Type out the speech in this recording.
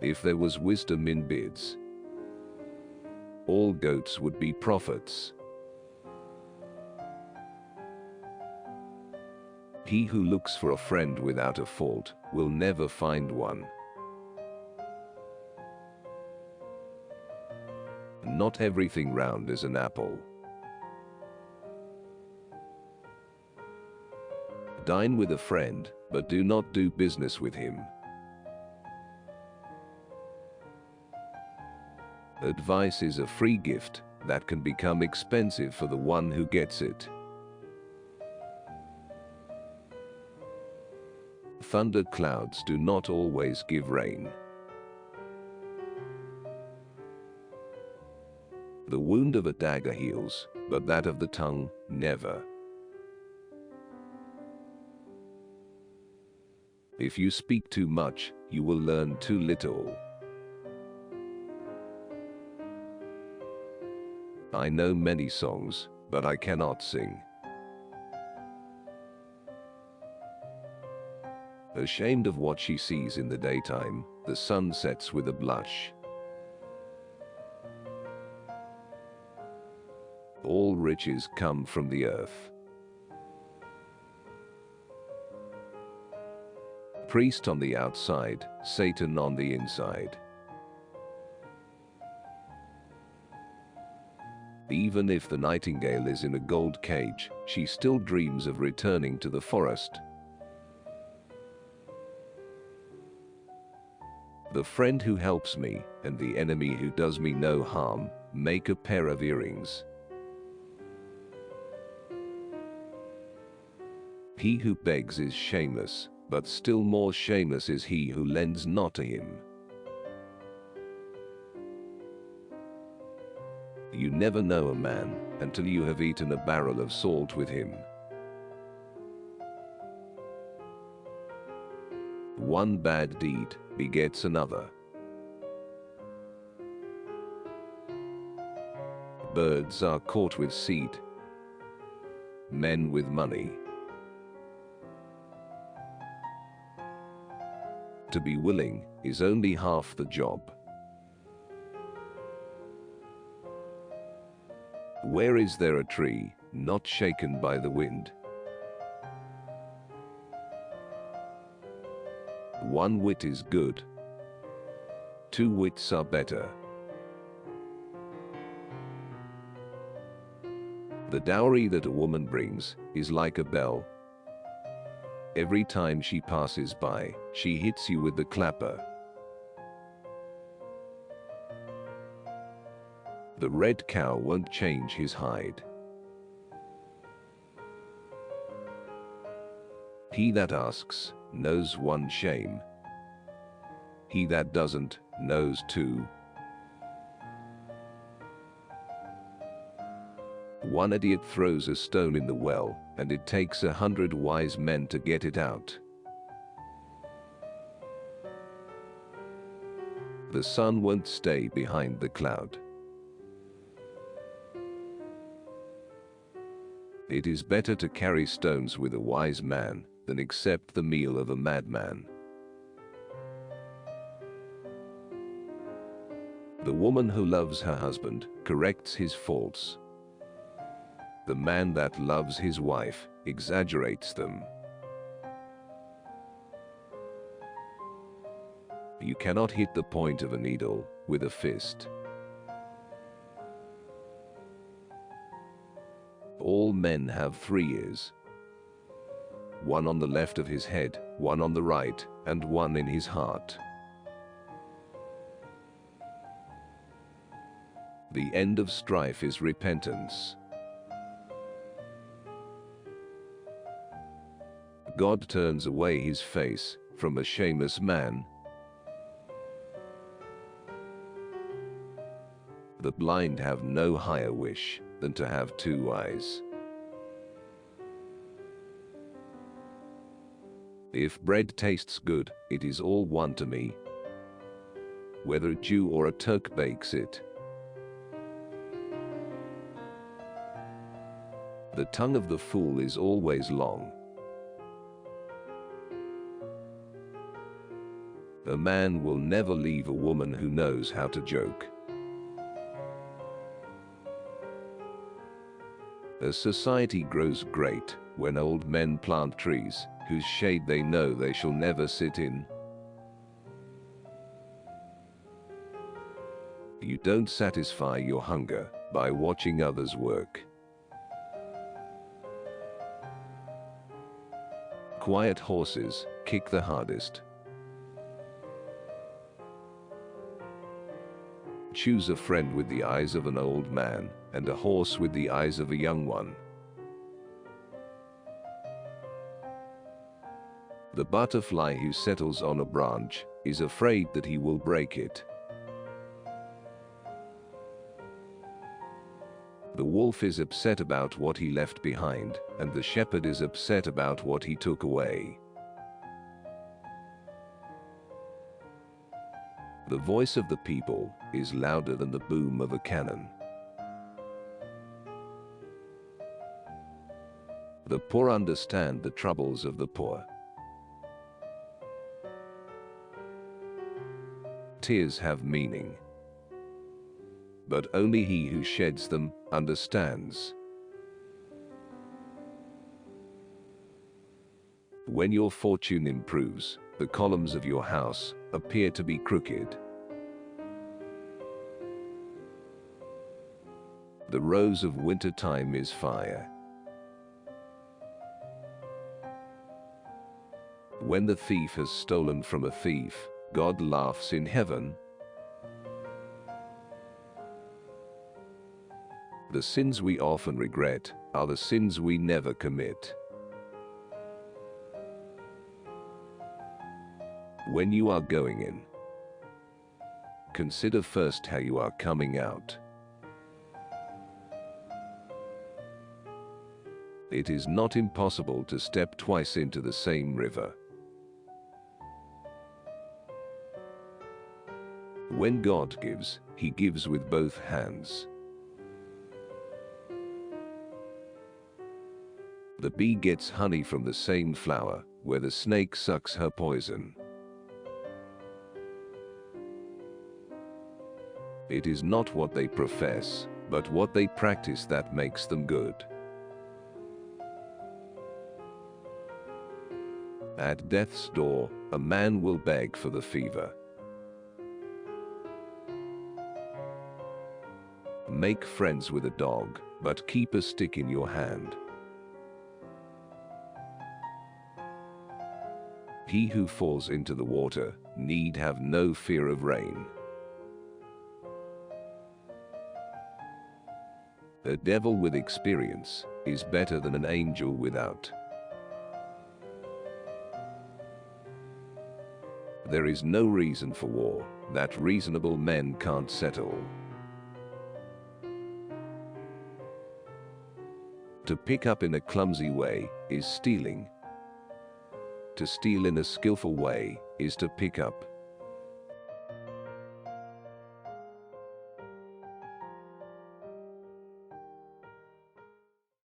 If there was wisdom in bids, all goats would be prophets. He who looks for a friend without a fault will never find one. Not everything round is an apple. Dine with a friend, but do not do business with him. Advice is a free gift that can become expensive for the one who gets it. Thunder clouds do not always give rain. The wound of a dagger heals, but that of the tongue never. If you speak too much, you will learn too little. I know many songs, but I cannot sing. Ashamed of what she sees in the daytime, the sun sets with a blush. All riches come from the earth. Priest on the outside, Satan on the inside. Even if the nightingale is in a gold cage, she still dreams of returning to the forest. The friend who helps me and the enemy who does me no harm make a pair of earrings. He who begs is shameless, but still more shameless is he who lends not to him. You never know a man until you have eaten a barrel of salt with him. One bad deed begets another. Birds are caught with seed, men with money. To be willing is only half the job. Where is there a tree not shaken by the wind? One wit is good. 2 wits are better. The dowry that a woman brings is like a bell. Every time she passes by, she hits you with the clapper. The red cow won't change his hide. He that asks knows one shame. He that doesn't knows 2. One idiot throws a stone in the well, and it takes 100 wise men to get it out. The sun won't stay behind the cloud. It is better to carry stones with a wise man than accept the meal of a madman. The woman who loves her husband corrects his faults. The man that loves his wife exaggerates them. You cannot hit the point of a needle with a fist. All men have 3 ears. One on the left of his head, one on the right, and one in his heart. The end of strife is repentance. God turns away his face from a shameless man. The blind have no higher wish than to have 2 eyes. If bread tastes good, it is all one to me, whether a Jew or a Turk bakes it. The tongue of the fool is always long. A man will never leave a woman who knows how to joke. A society grows great when old men plant trees whose shade they know they shall never sit in. You don't satisfy your hunger by watching others work. Quiet horses kick the hardest. Choose a friend with the eyes of an old man and a horse with the eyes of a young one. The butterfly who settles on a branch is afraid that he will break it. The wolf is upset about what he left behind, and the shepherd is upset about what he took away. The voice of the people is louder than the boom of a cannon. The poor understand the troubles of the poor. Tears have meaning, but only he who sheds them understands. When your fortune improves, the columns of your house appear to be crooked. The rose of winter time is fire. When the thief has stolen from a thief, God laughs in heaven. The sins we often regret are the sins we never commit. When you are going in, consider first how you are coming out. It is not impossible to step twice into the same river. When God gives, He gives with both hands. The bee gets honey from the same flower where the snake sucks her poison. It is not what they profess, but what they practice that makes them good. At death's door, a man will beg for the fever. Make friends with a dog, but keep a stick in your hand. He who falls into the water need have no fear of rain. A devil with experience is better than an angel without. There is no reason for war that reasonable men can't settle. To pick up in a clumsy way is stealing. To steal in a skillful way is to pick up.